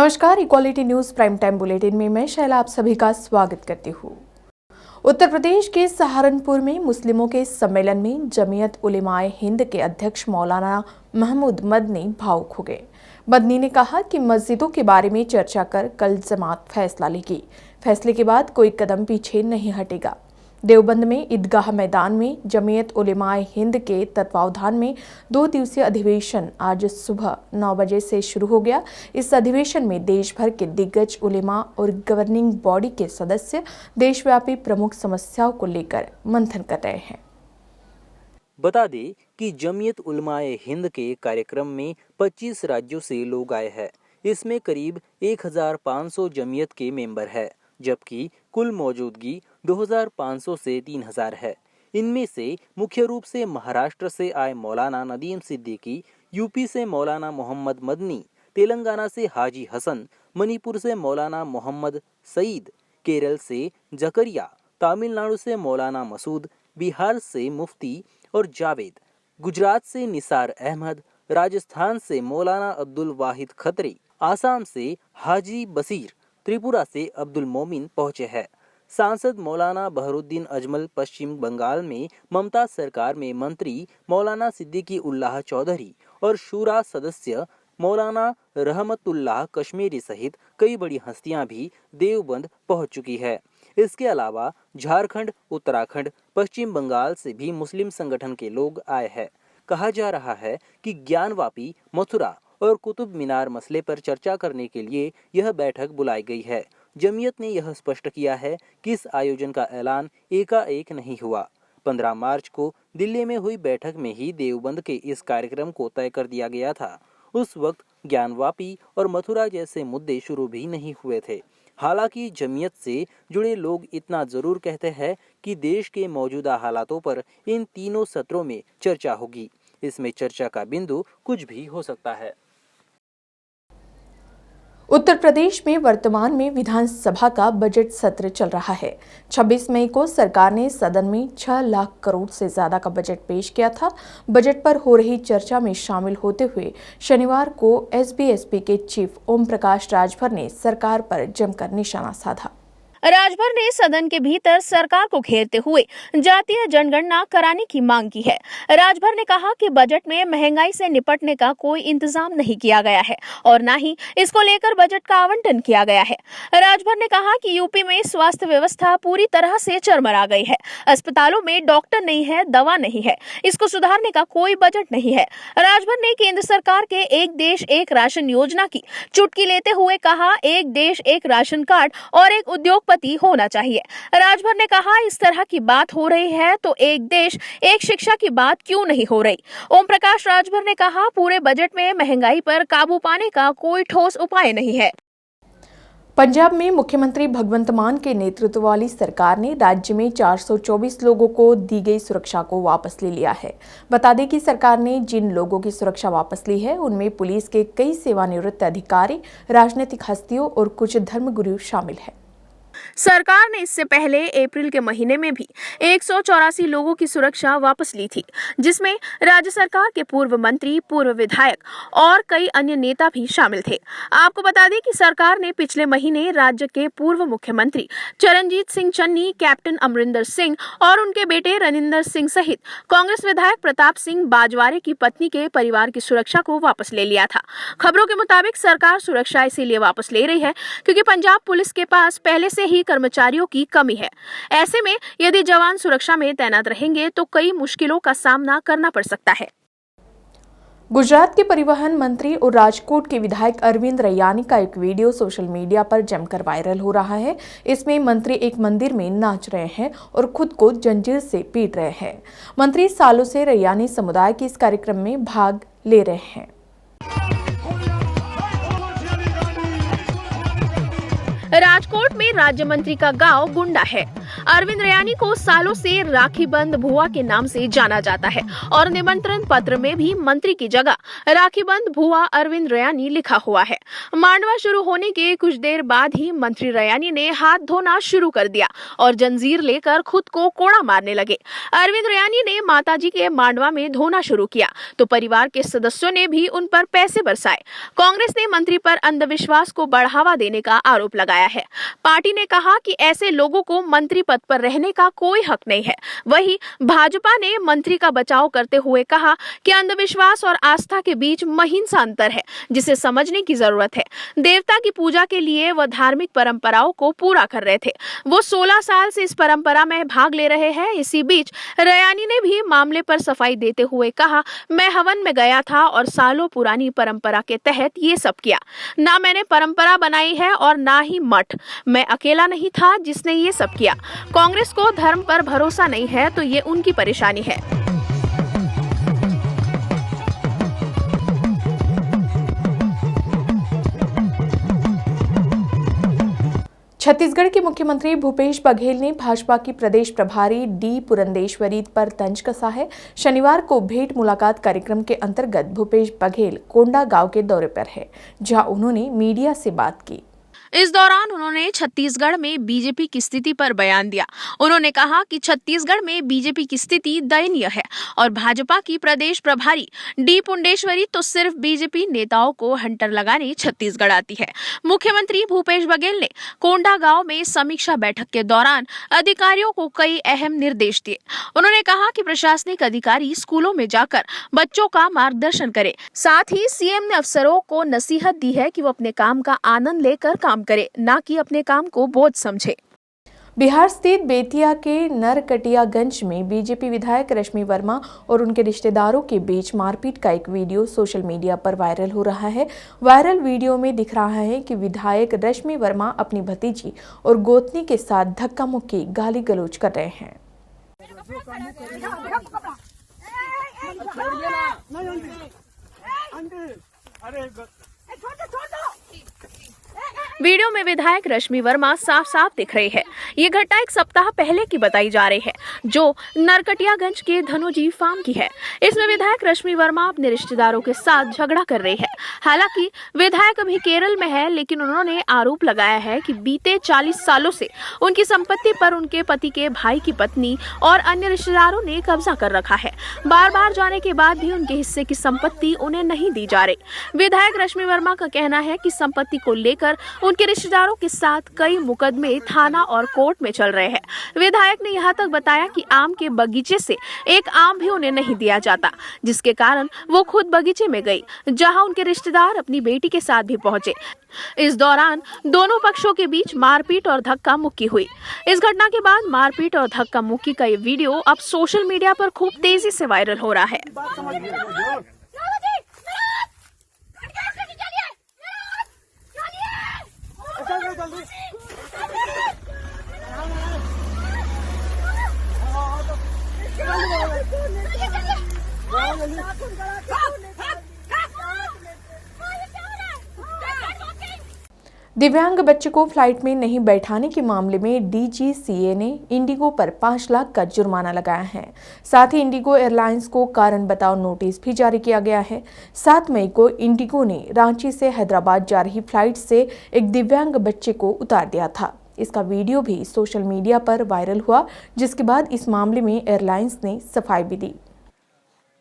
नमस्कार, equality news prime time bulletin में मैं शैला आप सभी का स्वागत करती हूँ। उत्तर प्रदेश के सहारनपुर में मुस्लिमों के सम्मेलन में जमीयत उलेमाए हिंद के अध्यक्ष मौलाना महमूद मदनी भावुक हो गए। मदनी ने कहा कि मस्जिदों के बारे में चर्चा कर कल जमात फैसला लेगी। फैसले के बाद कोई कदम पीछे नहीं हटेगा। देवबंद में ईदगाह मैदान में जमीयत उलेमाए हिंद के तत्वावधान में 2 दिवसीय अधिवेशन आज सुबह 9 बजे से शुरू हो गया। इस अधिवेशन में देश भर के दिग्गज उलेमा और गवर्निंग बॉडी के सदस्य देशव्यापी प्रमुख समस्याओं को लेकर मंथन कर रहे हैं। बता दें कि जमीयत उलमाए हिंद के कार्यक्रम में 25 राज्यों से लोग आए हैं। इसमें करीब 1500 जमीयत के मेंबर है, जबकि कुल मौजूदगी 2500 से 3000 है। इनमें से मुख्य रूप से महाराष्ट्र से आए मौलाना नदीम सिद्दीकी, यूपी से मौलाना मोहम्मद मदनी, तेलंगाना से हाजी हसन, मणिपुर से मौलाना मोहम्मद सईद, केरल से जकरिया, तमिलनाडु से मौलाना मसूद, बिहार से मुफ्ती और जावेद, गुजरात से निसार अहमद, राजस्थान से मौलाना अब्दुल वाहिद खत्री, आसाम से हाजी बसीर, त्रिपुरा से अब्दुल मोमिन पहुंचे हैं। सांसद मौलाना बहरुद्दीन अजमल पश्चिम बंगाल में ममता सरकार में मंत्री मौलाना सिद्दीकी उल्लाह चौधरी और शूरा सदस्य मौलाना रहमतुल्लाह कश्मीरी सहित कई बड़ी हस्तियां भी देवबंद पहुंच चुकी है। इसके अलावा झारखंड, उत्तराखंड, पश्चिम बंगाल से भी मुस्लिम संगठन के लोग आए हैं। कहा जा रहा है कि ज्ञानवापी, मथुरा और कुतुब मीनार मसले पर चर्चा करने के लिए यह बैठक बुलाई गई है। जमीयत ने यह स्पष्ट किया है कि इस आयोजन का ऐलान एकाएक नहीं हुआ। 15 मार्च को दिल्ली में हुई बैठक में ही देवबंद के इस कार्यक्रम को तय कर दिया गया था। उस वक्त ज्ञानवापी और मथुरा जैसे मुद्दे शुरू भी नहीं हुए थे। हालांकि जमीयत से जुड़े लोग इतना जरूर कहते हैं कि देश के मौजूदा हालातों पर इन तीनों सत्रों में चर्चा होगी। इसमें चर्चा का बिंदु कुछ भी हो सकता है। उत्तर प्रदेश में वर्तमान में विधानसभा का बजट सत्र चल रहा है। 26 मई को सरकार ने सदन में 6 लाख करोड़ से ज्यादा का बजट पेश किया था। बजट पर हो रही चर्चा में शामिल होते हुए शनिवार को एसबीएसपी के चीफ ओम प्रकाश राजभर ने सरकार पर जमकर निशाना साधा। राजभर ने सदन के भीतर सरकार को घेरते हुए जातीय जनगणना कराने की मांग की है। राजभर ने कहा कि बजट में महंगाई से निपटने का कोई इंतजाम नहीं किया गया है और न ही इसको लेकर बजट का आवंटन किया गया है। राजभर ने कहा कि यूपी में स्वास्थ्य व्यवस्था पूरी तरह से चरमरा गई है। अस्पतालों में डॉक्टर नहीं है, दवा नहीं है, इसको सुधारने का कोई बजट नहीं है। राजभर ने केंद्र सरकार के एक देश एक राशन योजना की चुटकी लेते हुए कहा, एक देश एक राशन कार्ड और एक उद्योगपति होना चाहिए। राजभर ने कहा, इस तरह की बात हो रही है तो एक देश एक शिक्षा की बात क्यों नहीं हो रही। ओम प्रकाश राजभर ने कहा, पूरे बजट में महंगाई पर काबू पाने का कोई ठोस उपाय नहीं है। पंजाब में मुख्यमंत्री भगवंत मान के नेतृत्व वाली सरकार ने राज्य में 424 लोगों को दी गई सुरक्षा को वापस ले लिया है। बता दें कि सरकार ने जिन लोगों की सुरक्षा वापस ली है उनमें पुलिस के कई सेवानिवृत्त अधिकारी, राजनीतिक हस्तियों और कुछ धर्मगुरु शामिल हैं। सरकार ने इससे पहले अप्रैल के महीने में भी 184 लोगों की सुरक्षा वापस ली थी, जिसमें राज्य सरकार के पूर्व मंत्री, पूर्व विधायक और कई अन्य नेता भी शामिल थे। आपको बता दें कि सरकार ने पिछले महीने राज्य के पूर्व मुख्यमंत्री चरणजीत सिंह चन्नी, कैप्टन अमरिंदर सिंह और उनके बेटे रनिंदर सिंह सहित कांग्रेस विधायक प्रताप सिंह बाजवारे की पत्नी के परिवार की सुरक्षा को वापस ले लिया था। खबरों के मुताबिक सरकार सुरक्षा इसीलिए वापस ले रही है क्योंकि पंजाब पुलिस के पास पहले से ही कर्मचारियों की कमी है। ऐसे में यदि जवान सुरक्षा में तैनात रहेंगे तो कई मुश्किलों का सामना करना पड़ सकता है। गुजरात के परिवहन मंत्री और राजकोट के विधायक अरविंद रैयानी का एक वीडियो सोशल मीडिया पर जमकर वायरल हो रहा है। इसमें मंत्री एक मंदिर में नाच रहे हैं और खुद को जंजीर से पीट रहे हैं। मंत्री सालों से रैयानी समुदाय के इस कार्यक्रम में भाग ले रहे हैं। राजकोट में राज्य मंत्री का गांव गुंडा है। अरविंद रैयानी को सालों से राखी बंद भुआ के नाम से जाना जाता है और निमंत्रण पत्र में भी मंत्री की जगह राखी बंद भुआ अरविंद रैयानी लिखा हुआ है। मांडवा शुरू होने के कुछ देर बाद ही मंत्री रैयानी ने हाथ धोना शुरू कर दिया और जंजीर लेकर खुद को कोड़ा मारने लगे। अरविंद रैयानी ने माताजी के मांडवा में धोना शुरू किया तो परिवार के सदस्यों ने भी उन पर पैसे बरसाए। कांग्रेस ने मंत्री पर अंधविश्वास को बढ़ावा देने का आरोप लगाया है। पार्टी ने कहा कि ऐसे लोगों को मंत्री पद पर रहने का कोई हक नहीं है। वहीं भाजपा ने मंत्री का बचाव करते हुए कहा कि अंधविश्वास और आस्था के बीच महीन सा अंतर है जिसे समझने की जरूरत है। देवता की पूजा के लिए वह धार्मिक परंपराओं को पूरा कर रहे थे। वो 16 साल से इस परंपरा में भाग ले रहे हैं। इसी बीच रैयानी ने भी मामले पर सफाई देते हुए कहा, मैं हवन में गया था और सालों पुरानी परंपरा के तहत ये सब किया। ना मैंने परंपरा बनाई है और ना ही मठ। मैं अकेला नहीं था जिसने ये सब किया। कांग्रेस को धर्म पर भरोसा नहीं है तो ये उनकी परेशानी है। छत्तीसगढ़ के मुख्यमंत्री भूपेश बघेल ने भाजपा की प्रदेश प्रभारी डी पुरंदेश्वरी पर तंज कसा है। शनिवार को भेंट मुलाकात कार्यक्रम के अंतर्गत भूपेश बघेल कोंडागांव के दौरे पर है, जहां उन्होंने मीडिया से बात की। इस दौरान उन्होंने छत्तीसगढ़ में बीजेपी की स्थिति पर बयान दिया। उन्होंने कहा कि छत्तीसगढ़ में बीजेपी की स्थिति दयनीय है और भाजपा की प्रदेश प्रभारी डी पुंडेश्वरी तो सिर्फ बीजेपी नेताओं को हंटर लगाने छत्तीसगढ़ आती है। मुख्यमंत्री भूपेश बघेल ने कोंडागांव में समीक्षा बैठक के दौरान अधिकारियों को कई अहम निर्देश दिए। उन्होंने कहा कि प्रशासनिक अधिकारी स्कूलों में जाकर बच्चों का मार्गदर्शन करें। साथ ही सीएम ने अफसरों को नसीहत दी है कि वो अपने काम का आनंद लेकर काम करे, ना कि अपने काम को बोझ समझे। बिहार स्थित बेतिया के नरकटियागंज में बीजेपी विधायक रश्मि वर्मा और उनके रिश्तेदारों के बीच मारपीट का एक वीडियो सोशल मीडिया पर वायरल हो रहा है। वायरल वीडियो में दिख रहा है कि विधायक रश्मि वर्मा अपनी भतीजी और गोतनी के साथ धक्का मुक्की गाली गलौज कर रहे हैं। वीडियो में विधायक रश्मि वर्मा साफ साफ दिख रही है। ये घटना एक सप्ताह पहले की बताई जा रही है, जो नरकटियागंज के धनुजी फार्म की है। इसमें विधायक रश्मि वर्मा अपने रिश्तेदारों के साथ झगड़ा कर रही है। हालांकि विधायक अभी केरल में है, लेकिन उन्होंने आरोप लगाया है कि बीते 40 सालों से उनकी संपत्ति पर उनके पति के भाई की पत्नी और अन्य रिश्तेदारों ने कब्जा कर रखा है। बार बार जाने के बाद भी उनके हिस्से की संपत्ति उन्हें नहीं दी जा रही। विधायक रश्मि वर्मा का कहना है कि संपत्ति को लेकर उनके रिश्तेदारों के साथ कई मुकदमे थाना और कोर्ट में चल रहे हैं। विधायक ने यहाँ तक बताया कि आम के बगीचे से एक आम भी उन्हें नहीं दिया जाता, जिसके कारण वो खुद बगीचे में गई, जहां उनके रिश्तेदार अपनी बेटी के साथ भी पहुंचे। इस दौरान दोनों पक्षों के बीच मारपीट और धक्का मुक्की हुई। इस घटना के बाद मारपीट और धक्का मुक्की का ये वीडियो अब सोशल मीडिया पर खूब तेजी से वायरल हो रहा है। दिव्यांग बच्चे को फ्लाइट में नहीं बैठाने के मामले में डीजीसीए ने इंडिगो पर 5 लाख का जुर्माना लगाया है। साथ ही इंडिगो एयरलाइंस को कारण बताओ नोटिस भी जारी किया गया है। 7 मई को इंडिगो ने रांची से हैदराबाद जा रही फ्लाइट से एक दिव्यांग बच्चे को उतार दिया था। इसका वीडियो भी सोशल मीडिया पर वायरल हुआ, जिसके बाद इस मामले में एयरलाइंस ने सफाई भी दी।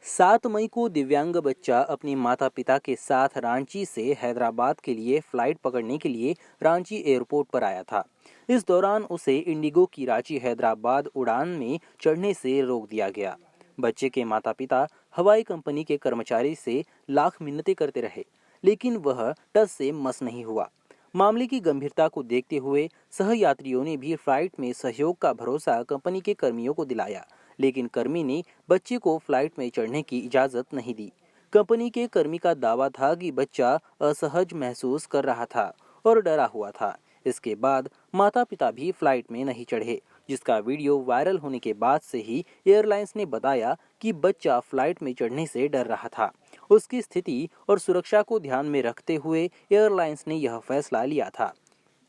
7 मई को दिव्यांग बच्चा अपने माता पिता के साथ रांची से हैदराबाद के लिए फ्लाइट पकड़ने के लिए रांची एयरपोर्ट पर आया था। इस दौरान उसे इंडिगो की रांची हैदराबाद उड़ान में चढ़ने से रोक दिया गया। बच्चे के माता पिता हवाई कंपनी के कर्मचारी से लाख मिन्नतें करते रहे, लेकिन वह टस से मस नहीं हुआ। मामले की गंभीरता को देखते हुए सहयात्रियों ने भी फ्लाइट में सहयोग का भरोसा कंपनी के कर्मियों को दिलाया, लेकिन कर्मी ने बच्चे को फ्लाइट में चढ़ने की इजाजत नहीं दी। कंपनी के कर्मी का दावा था कि बच्चा असहज महसूस कर रहा था और डरा हुआ था। इसके बाद माता पिता भी फ्लाइट में नहीं चढ़े, जिसका वीडियो वायरल होने के बाद से ही एयरलाइंस ने बताया कि बच्चा फ्लाइट में चढ़ने से डर रहा था। उसकी स्थिति और सुरक्षा को ध्यान में रखते हुए एयरलाइंस ने यह फैसला लिया था।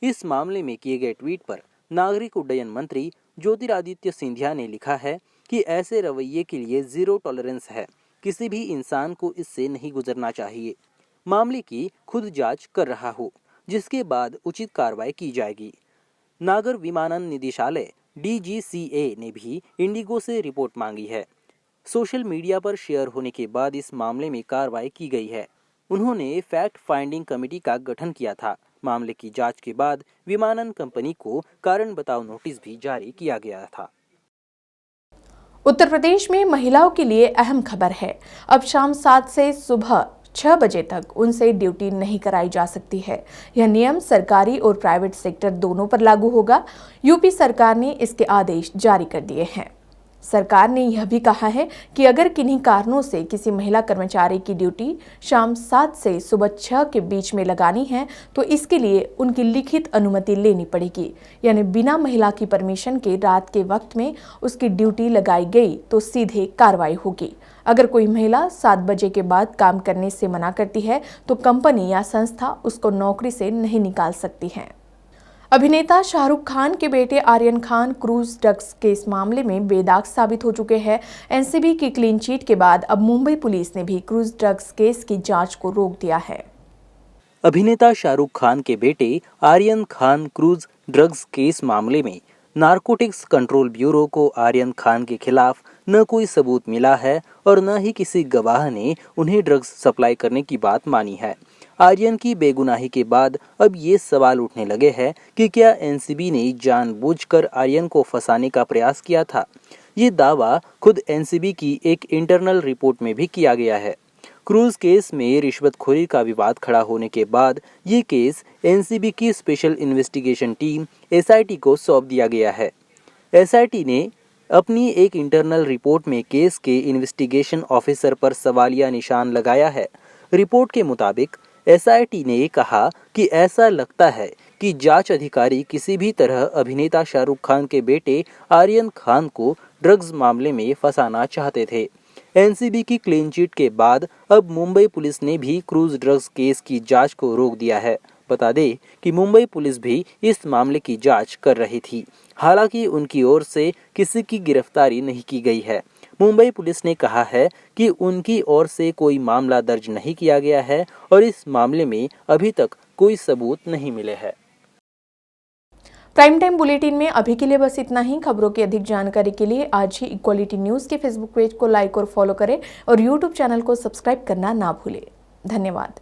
इस मामले में किए गए ट्वीट पर नागरिक उड्डयन मंत्री ज्योतिरादित्य सिंधिया ने लिखा है कि ऐसे रवैये के लिए जीरो टॉलरेंस है। किसी भी इंसान को इससे नहीं गुजरना चाहिए। मामले की खुद जांच कर रहा हूँ, जिसके बाद उचित कार्रवाई की जाएगी। नागर विमानन निदेशालय DGCA ने भी इंडिगो से रिपोर्ट मांगी है। सोशल मीडिया पर शेयर होने के बाद इस मामले में कार्रवाई की गई है। उन्होंने फैक्ट फाइंडिंग कमेटी का गठन किया था। मामले की जांच के बाद विमानन कंपनी को कारण बताओ नोटिस भी जारी किया गया था। उत्तर प्रदेश में महिलाओं के लिए अहम खबर है। अब शाम 7 से सुबह 6 बजे तक उनसे ड्यूटी नहीं कराई जा सकती है। यह नियम सरकारी और प्राइवेट सेक्टर दोनों पर लागू होगा। यूपी सरकार ने इसके आदेश जारी कर दिए हैं। सरकार ने यह भी कहा है कि अगर किन्हीं कारणों से किसी महिला कर्मचारी की ड्यूटी शाम 7 से सुबह 6 के बीच में लगानी है तो इसके लिए उनकी लिखित अनुमति लेनी पड़ेगी। यानी बिना महिला की परमिशन के रात के वक्त में उसकी ड्यूटी लगाई गई तो सीधे कार्रवाई होगी। अगर कोई महिला 7 बजे के बाद काम करने से मना करती है तो कंपनी या संस्था उसको नौकरी से नहीं निकाल सकती है। अभिनेता शाहरुख खान के बेटे Aryan Khan cruise drugs case मामले में बेदाग साबित हो चुके हैं। एनसीबी की क्लीन चिट के बाद अब मुंबई पुलिस ने भी क्रूज ड्रग्स केस की जांच को रोक दिया है। अभिनेता शाहरुख खान के बेटे Aryan Khan cruise drugs case मामले में नारकोटिक्स कंट्रोल ब्यूरो को आर्यन खान के खिलाफ न कोई सबूत मिला है और न ही किसी गवाह ने उन्हें ड्रग्स सप्लाई करने की बात मानी है। आर्यन की बेगुनाही के बाद अब ये सवाल उठने लगे हैं कि क्या एनसीबी ने जानबूझकर आर्यन को फंसाने का प्रयास किया था। ये दावा खुद एनसीबी की एक इंटरनल रिपोर्ट में भी किया गया है। क्रूज केस में रिश्वतखोरी का विवाद खड़ा होने के बाद ये केस एनसीबी की स्पेशल इन्वेस्टिगेशन टीम एसआईटी को सौंप दिया गया है। एसआईटी ने अपनी एक इंटरनल रिपोर्ट में केस के इन्वेस्टिगेशन ऑफिसर पर सवालिया निशान लगाया है। रिपोर्ट के मुताबिक एसआईटी ने कहा कि ऐसा लगता है कि जांच अधिकारी किसी भी तरह अभिनेता शाहरुख खान के बेटे आर्यन खान को ड्रग्स मामले में फंसाना चाहते थे। एनसीबी की क्लीन चिट के बाद अब मुंबई पुलिस ने भी क्रूज ड्रग्स केस की जांच को रोक दिया है। बता दें कि मुंबई पुलिस भी इस मामले की जांच कर रही थी। हालांकि उनकी ओर से किसी की गिरफ्तारी नहीं की गई है। मुंबई पुलिस ने कहा है कि उनकी ओर से कोई मामला दर्ज नहीं किया गया है और इस मामले में अभी तक कोई सबूत नहीं मिले हैं। प्राइम टाइम बुलेटिन में अभी के लिए बस इतना ही। खबरों की अधिक जानकारी के लिए आज ही इक्वालिटी न्यूज़ के फेसबुक पेज को लाइक और फॉलो करें और यूट्यूब चैनल को सब्सक्राइब करना ना भूलें। धन्यवाद।